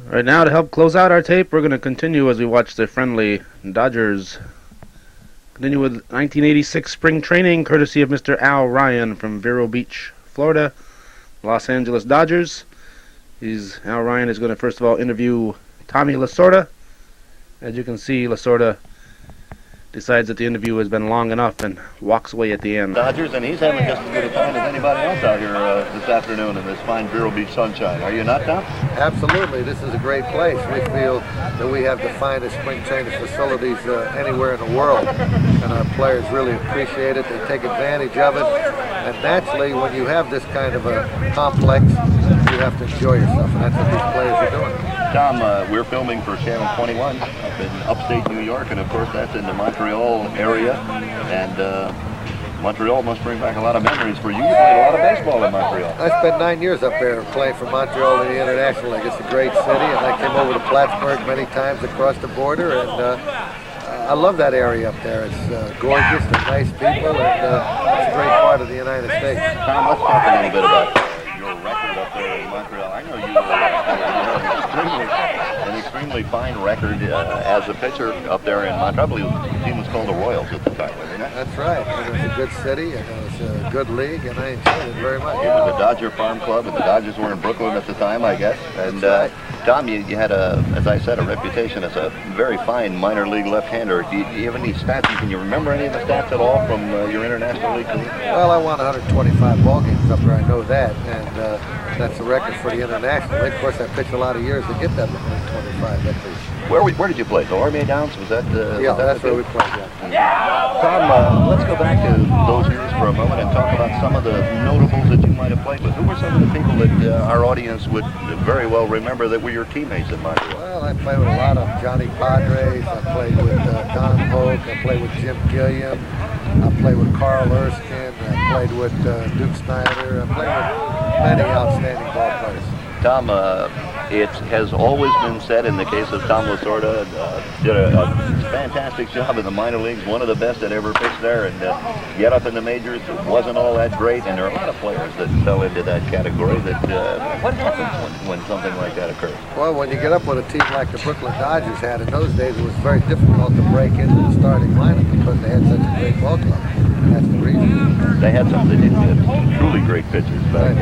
Right now, to help close out our tape, we're going to continue as we watch the friendly Dodgers continue with 1986 spring training, courtesy of Mr. Al Ryan from Vero Beach, Florida, Los Angeles Dodgers. Al Ryan is going to first of all interview Tommy Lasorda. As you can see, Lasorda decides that the interview has been long enough and walks away at the end. Dodgers, and he's having just as good a time as anybody else out here this afternoon in this fine Vero Beach sunshine. Are you not, Tom? Absolutely. This is a great place. We feel that we have the finest spring training facilities anywhere in the world, and our players really appreciate it. They take advantage of it, and naturally, when you have this kind of a complex, you have to enjoy yourself, and that's what these players are doing. Tom, we're filming for Channel 21 up in upstate New York, and of course that's in the Montreal area, and Montreal must bring back a lot of memories for you. You played a lot of baseball in Montreal. I spent 9 years up there playing for Montreal in the International League. It's a great city, and I came over to Plattsburgh many times across the border, and I love that area up there. It's gorgeous, they're nice people, and it's a great part of the United States. Tom, let's talk a little bit about your record up there in Montreal. I know you have an extremely fine record as a pitcher up there in Montreal. I believe the team was called the Royals at the time, wasn't it? That's right. It was a good city, and it was a good league, and I enjoyed it very much. It was a Dodger farm club, and the Dodgers were in Brooklyn at the time, I guess. And right. Tom, you had, as I said, a reputation as a very fine minor league left-hander. Do you have any stats? Can you remember any of the stats at all from your international league career? Well, I won 125 ball games up there. I know that, and that's a record for the international league. Of course, I pitched a lot of years to get that 125 victories. Where did you play? The Army Downs? Was that? Yeah, that's where we played. Yeah. Tom, let's go back to those years for a moment and talk about some of the notables that you might have played with. Who were some of the people that our audience would very well remember that were your teammates in Montreal? Well, I played with a lot of Johnny Padres. I played with Don Hoke. I played with Jim Gilliam. I played with Carl Erskine. I played with Duke Snyder. I played with many outstanding ball players. Tom, it has always been said in the case of Tom Lasorda, did a fantastic job in the minor leagues, one of the best that ever pitched there, and yet up in the majors, it wasn't all that great, and there are a lot of players that fell into that category. What happens when something like that occurs? Well, when you get up with a team like the Brooklyn Dodgers had in those days, it was very difficult to break into the starting lineup because they had such a great ball club. That's the reason. They had some truly great pitchers back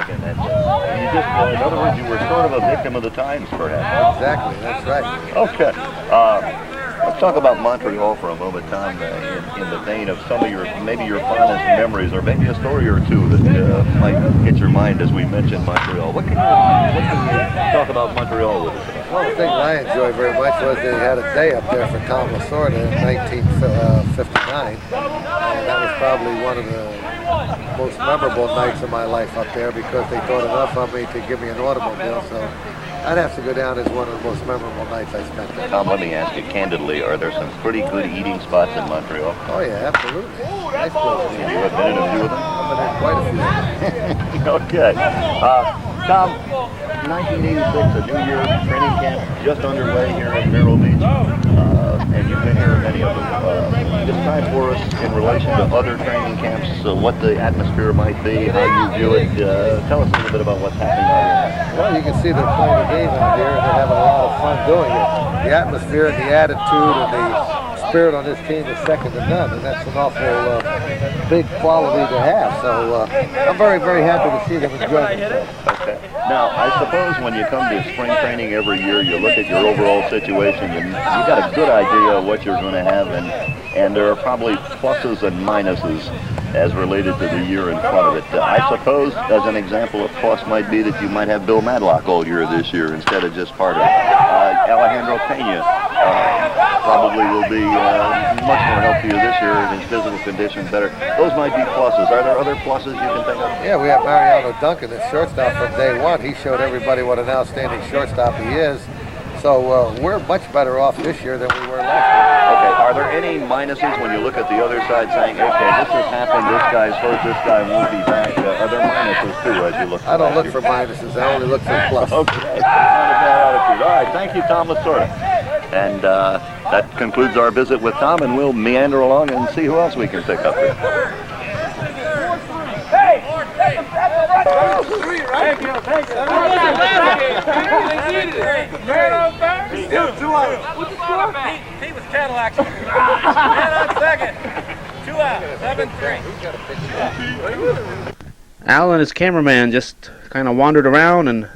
in that. You just, in other words, you were sort of a victim of the times, perhaps. Exactly, that's right. Okay. Let's talk about Montreal for a moment, Tom, in the vein of some of maybe your fondest memories, or maybe a story or two that might hit your mind as we mentioned Montreal. What can you talk about Montreal with us about? Well, the thing I enjoyed very much was they had a day up there for Tom Lasorda in 1959. And that was probably one of the most memorable nights of my life up there because they thought enough of me to give me an automobile. So I'd have to go down as one of the most memorable nights I spent there. Tom, let me ask you candidly, are there some pretty good eating spots in Montreal? Oh, yeah, absolutely. Nice places. You have been in a few of them? I've been in quite a few of them. Okay. Tom, 1986, a New Year training camp just underway here in Vero Beach, and you've been here in many of them. Describe for us, in relation to other training camps, what the atmosphere might be, how you view it. Tell us a little bit about what's happening out here. Well, you can see they're playing the game out here, and they're having a lot of fun doing it. The atmosphere and the attitude and the spirit on this team is second to none, and that's an awful big quality to have. So I'm very, very happy to see them enjoying themselves. Okay. Now, I suppose when you come to spring training every year, you look at your overall situation, and you got a good idea of what you're going to have, and there are probably pluses and minuses as related to the year in front of it. I suppose, as an example, a plus might be that you might have Bill Madlock all year this year instead of just part of it. Alejandro Pena probably will be much more helpful this year, and his physical condition better. Those might be pluses. Are there other pluses you can think of? Yeah, we have Mariano Duncan at shortstop from day one. He showed everybody what an outstanding shortstop he is. So we're much better off this year than we were last year. Okay, are there any minuses when you look at the other side saying, okay, this has happened, this guy's hurt, this guy won't be back? Are there minuses too as you look at I don't look for minuses. I only look for plus. Okay, not a bad attitude. All right, thank you, Tom Lasorda. And that concludes our visit with Tom, and we'll meander along and see who else we can pick up here. 3, right? Thank you. That wasn't last game. Man on third. Still 2 out. What's the score? He was Cadillac. Man on second. 2 out. 7-3. Al and his cameraman just kind of wandered around and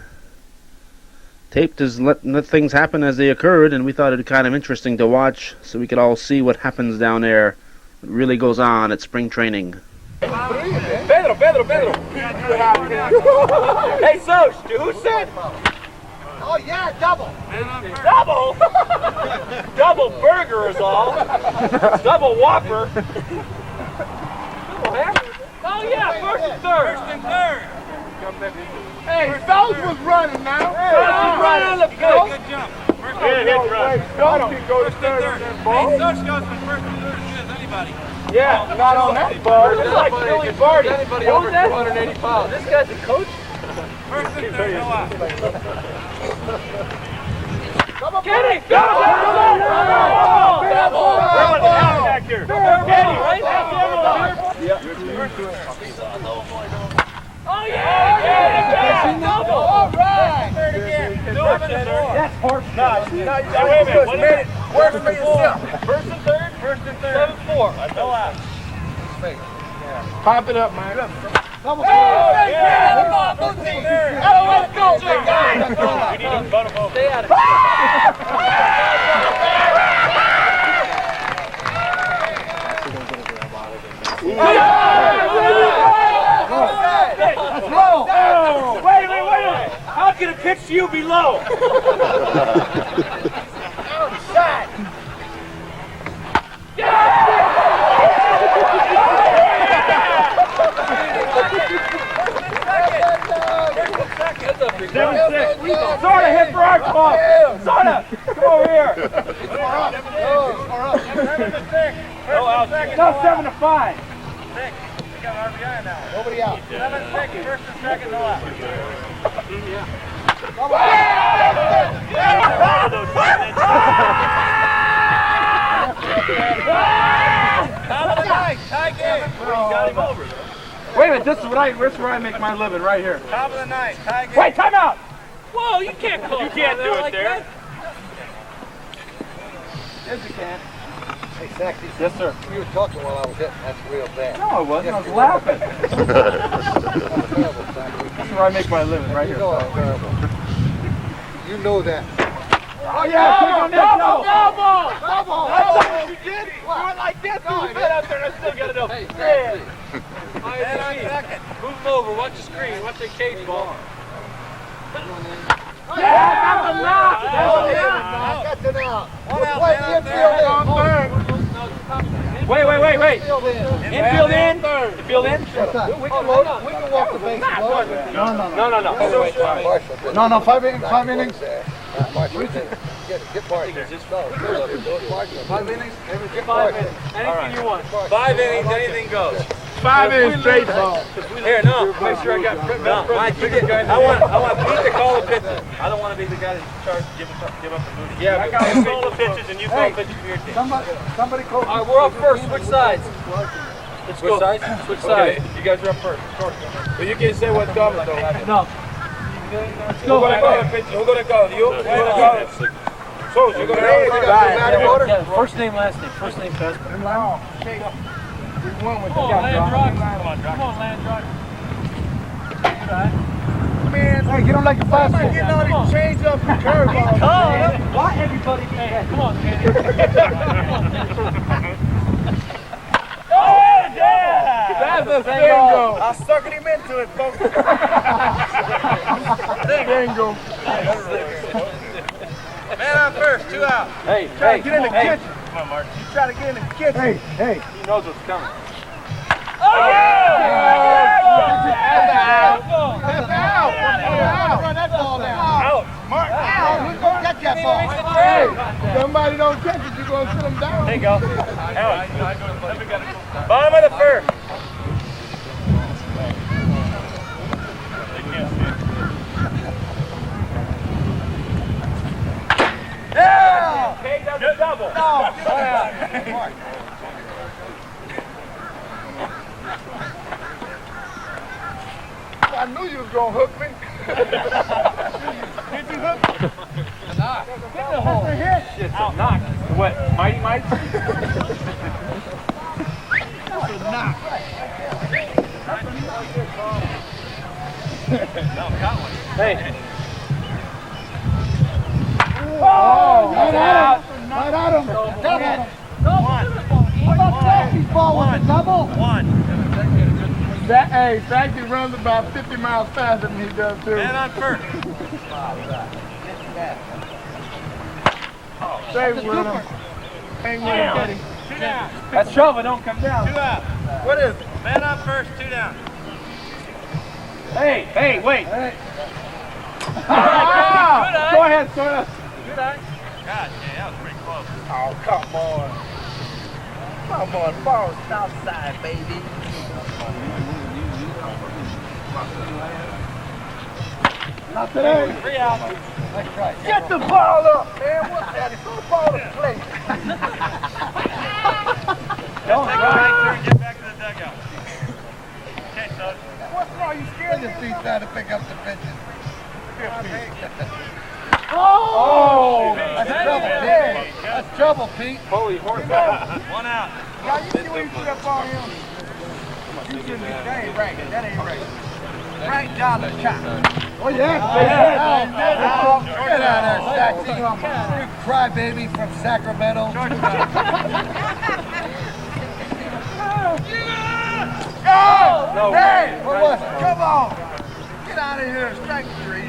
taped his let things happen as they occurred, and we thought it'd be kind of interesting to watch so we could all see what happens down there, what really goes on at spring training. Pedro. Hey, Soch, who said? Oh, yeah, double. Double? Double burger is all. Double Whopper. Oh, yeah, first and third. Hey, Soch was running now. Soch was running on the field. Good jump. Good hit, Russ. Soch can go to third on that ball. Hey, Soch goes from first and third as good as anybody. Yeah, not on that ball. It's like Billy Barty. Anybody over 280 pounds. This guy's a coach? First and third, go out. Get it! Go! Back here. Get it, right? Oh, yeah! Double! All right! Third again. Do it, that's horse. No, wait a minute. What is it? Work for yourself. First and third? 7-4. Go out. Pop it up, man. Double. Yeah! Let's go, guys! We need to butt them over. Stay out of it. That's low. Wait a minute. How can a pitch to you be low? Outside. Sorta hit for our club. Sorta. Come over here. No, 7-5. 6. We got RBI now. Nobody out. 7-6. First and second, no out. Top of the night. Tie game. Got him over. Wait a minute, this is where I make my living, right here. Top of the night, tie game. Wait, time out! Whoa, you can't call. You can't do it like there. That. Yes, you can. Hey, Sexy. Yes, sir. You were talking while I was hitting. That's real bad. No, I wasn't. I was laughing. This is where I make my living, right here. You know that. Oh, yeah, double! That's what you did. You went like this, you went out there, and I still got it up. Hey, move him over, watch the screen, watch the cage ball. Yeah, that was knocked! That's an out. Wait. Infield in? Infield in? We can walk the base. No, 5 innings. Get Mark. Get 5 innings? Get 5 innings. Anything you want. 5 innings, anything goes. 5 innings straight ball. Here, no. Make sure I got Mike, I want Pete to call the pitches. I don't want to be the guy that's in charge to give up the booty. Yeah, but you call the pitches and you call pitches for your team. Somebody call. All right, we're up first. Switch sides. Switch sides? Switch sides. Okay. You guys are up first. But you can't say what's coming, though. No. Let's go. Who's going to call the pitches? Who's going to call it? You? Who's going to call it? So, you're going to call it? First name, last name. First name, first name. Come on, Landrock. Man, hey, get him like a fastball. I'm getting all these change up and curveballs. Why everybody do that? Come on, man. Oh, yeah! That's a bingo. I suckered him into it, folks. Bingo. Man on first, 2 out. Hey, get in the kitchen. Come on, Mark. You try to get in the kitchen. Hey. He knows what's coming. Oh, yeah! That's out. Run that ball down. Out. Mark, out. Who's going to get that ball? Hey, somebody don't catch it, you're going to sit him down. There you go. Out. Bottom of the first. Yeah! Okay, that's a double. No. Mark. I knew you was gonna hook me. Did you hook me? Knock. Get the hole. Shit's a knock. What? Mighty Mike? That's a knock. Hey. Oh, right at him. Right at him. Double. One. How about Saxy's ball with a double? One. Hey, Saxy runs about 50 miles faster than he does too. Man on first. Stay with him. Hang with him, buddy. Two down. That's shovel, don't come down. Two out. What is it? Man on first, two down. Hey, wait. Hey. Go ahead, Soda. Good eye. God, yeah, that was pretty close. Oh, come on. Come on, ball south side, baby. Not today. 3 out. Get the ball up, man. What's that? Throw the ball to play. Just take a right turn, get back to the dugout. Okay, son. What's wrong? You scared me? He's trying to pick up the pitches. Oh! That's trouble, Pete. That's trouble, Pete. Holy horse. 1 out. Now you see when you put up on him. You shouldn't be, that ain't right. That ain't right. Frank Dollar chop. Oh yeah. Get out of there, Saxy. You crybaby from Sacramento. No. Hey, what was it? Come on. Get out of here. Strike 3.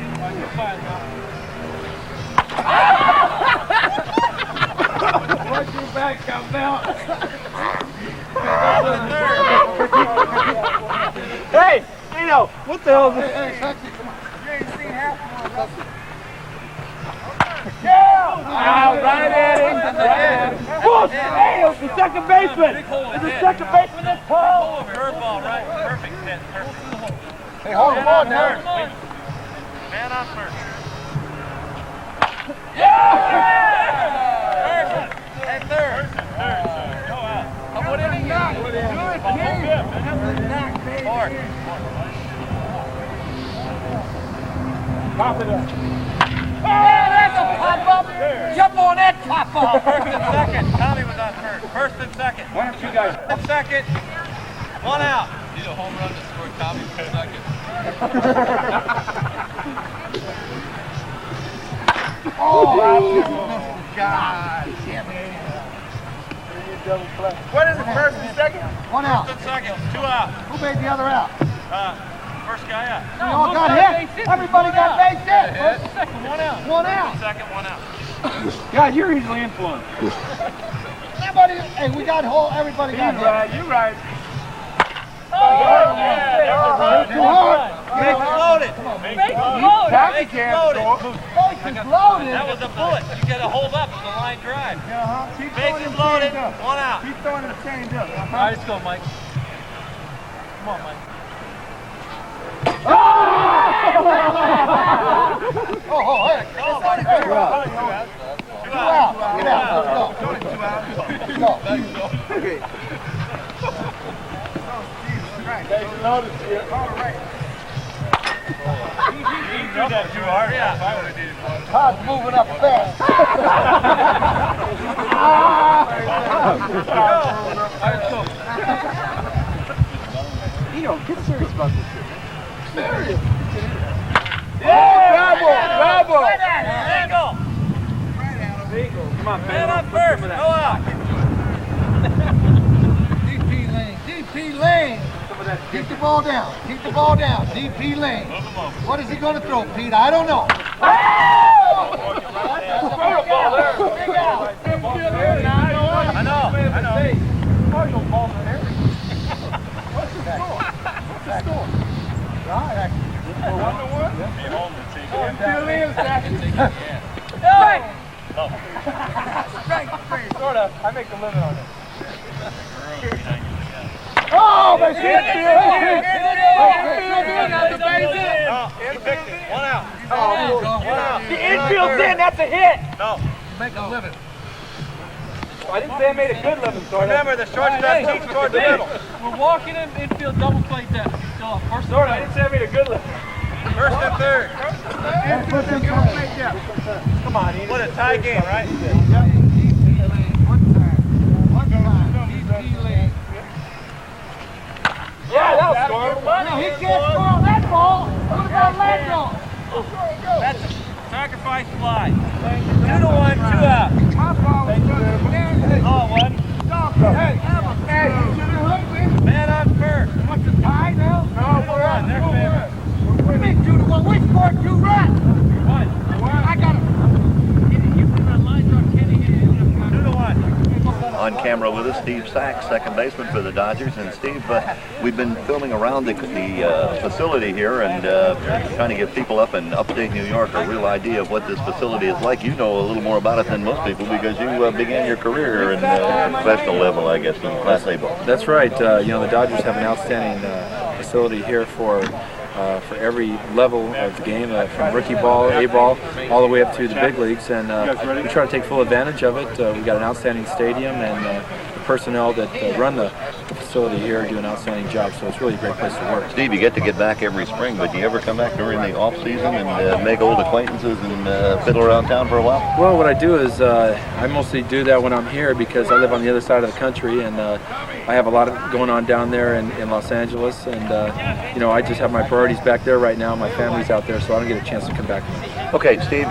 Watch your back come down. Hey, Tino, what the hell is this? Hey, Saxy, come on. You ain't seen half of one. Yeah! Right at him. Whoa, hey, it's the second baseman. It's the second baseman that's tall. Curveball, right? Perfect hit. Perfect. Hey, hold him on now. Man on first. And third. Go out. What did he knock? Good team. Knock, baby. Fourth. Pop it up. That's a pop-up. Jump on that pop-up. First and second. Tommy was on first. First and second. Why don't you guys? And second. 1 out. Need a home run to score Tommy for second. Oh, God damn it. What is it, first and second? 1 out. First and second. 2 out. Who made the other out? First guy out. We all got hit. Everybody got base hit. First and second. 1 out. 1 out. Second, 1 out. God, you're easily influenced. Everybody, hey, we got whole. Everybody got hit. You're right. Too hard. Base is loaded. Tacky can't score. Base is loaded. That was a bullet. You got to hold up for the line drive. Keep Base throwing is them loaded. change 1 up. out. Keep throwing them change up. All right, let's go, Mike. Come on, Mike. Oh, hey. It's only 2 out. 2 out. Get out. Let's go. Let's go. Okay. Base is loaded. All right. You do that too hard. Yeah. Todd's moving up fast. Get serious about this shit, man. Serious. Yeah! Bravo! Eagle. Come on, Man on first. Go out. DP Lane. Keep the ball down. Keep the ball down. DP Lane. What is he going to throw, Pete? I don't know. I know. Sort of. I make a living on it. Oh, but shit! One out. The infield's in. That's a hit. No. Make a living. I didn't say I made a good living, sort of. Remember, the shortstop keeps toward the middle. We're walking in infield double play depth. Sorry, I didn't say I made a good look. First and third. Come on, Edith. What a tie game, right? Yeah, that'll score. No, he can't score on that ball. What about Landon? That's a sacrifice fly. 2-1, 2 out. Oh, one. Man on first. What's the tie now? No, we're on. They're favored. What do you mean 2-1? We scored 2 runs. I got him. 2-1. On camera with us, Steve Sachs, second baseman for the Dodgers. And Steve, we've been filming around the facility here and trying to give people up in upstate New York a real idea of what this facility is like. You know a little more about it than most people because you began your career here in professional level, I guess, in Class A ball. That's right. You know, the Dodgers have an outstanding facility here for every level of the game, from rookie ball, A ball, all the way up to the big leagues, and we try to take full advantage of it. We've got an outstanding stadium, and the personnel that run the facility here do an outstanding job, so it's really a great place to work. Steve, you get to get back every spring, but do you ever come back during the off season and make old acquaintances and fiddle around town for a while? Well, what I do is I mostly do that when I'm here because I live on the other side of the country, and I have a lot of going on down there in Los Angeles, and you know, I just have my priorities back there right now. My family's out there, so I don't get a chance to come back much. Okay, Steve,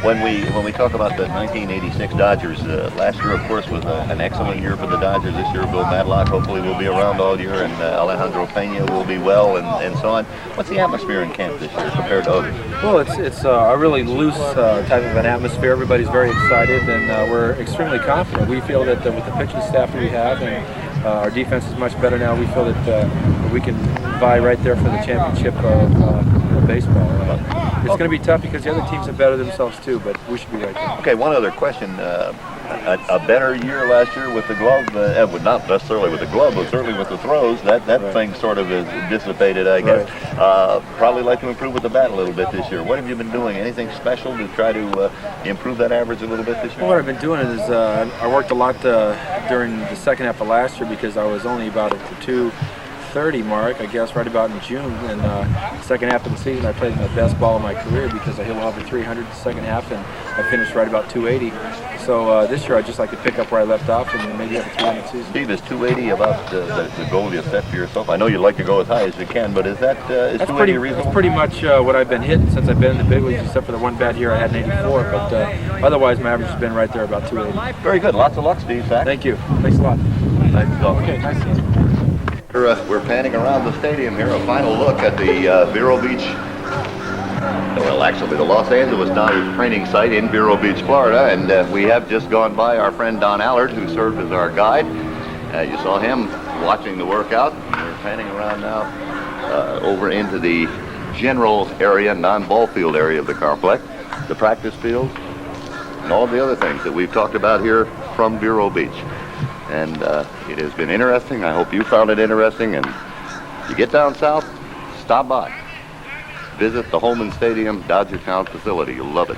when we talk about the 1986 Dodgers, last year, of course, was an excellent year for the Dodgers. This year, Bill Madlock hopefully will be around all year, and Alejandro Pena will be well, and so on. What's the atmosphere in camp this year compared to others? Well, it's a really loose type of an atmosphere. Everybody's very excited, and we're extremely confident. We feel that with the pitching staff we have, and our defense is much better now. We feel that we can vie right there for the championship of baseball. It's going to be tough because the other teams have bettered themselves too, but we should be right there. Okay, one other question. A better year last year with the glove, not necessarily with the glove, but certainly with the throws. That Right. thing sort of is dissipated, I guess. Right. Probably like to improve with the bat a little bit this year. What have you been doing? Anything special to try to improve that average a little bit this year? Well, what I've been doing is I worked a lot during the second half of last year because I was only about at the 230 mark, I guess, right about in June. And the second half of the season, I played my best ball of my career because I hit well over 300 the second half, and I finished right about 280. So this year, I'd just like to pick up where I left off and maybe have a 300 season. Steve, is 280 about the goal you set for yourself? I know you'd like to go as high as you can, but is that is 280 reasonable? That's pretty much what I've been hitting since I've been in the big leagues, except for the one bad year I had in '84. But otherwise, my average has been right there about 280. Very good. Lots of luck, Steve Sachs. Thank you. Thanks a lot. Thanks. Okay, nice to see you. We're panning around the stadium here, a final look at the Vero Beach, well, actually the Los Angeles Dodgers training site in Vero Beach, Florida, and we have just gone by our friend Don Allard, who served as our guide. You saw him watching the workout. We're panning around now over into the general area, non-ball field area of the complex, the practice fields, and all the other things that we've talked about here from Vero Beach. And it has been interesting. I hope you found it interesting. And if you get down south, stop by. Visit the Holman Stadium Dodgertown facility. You'll love it.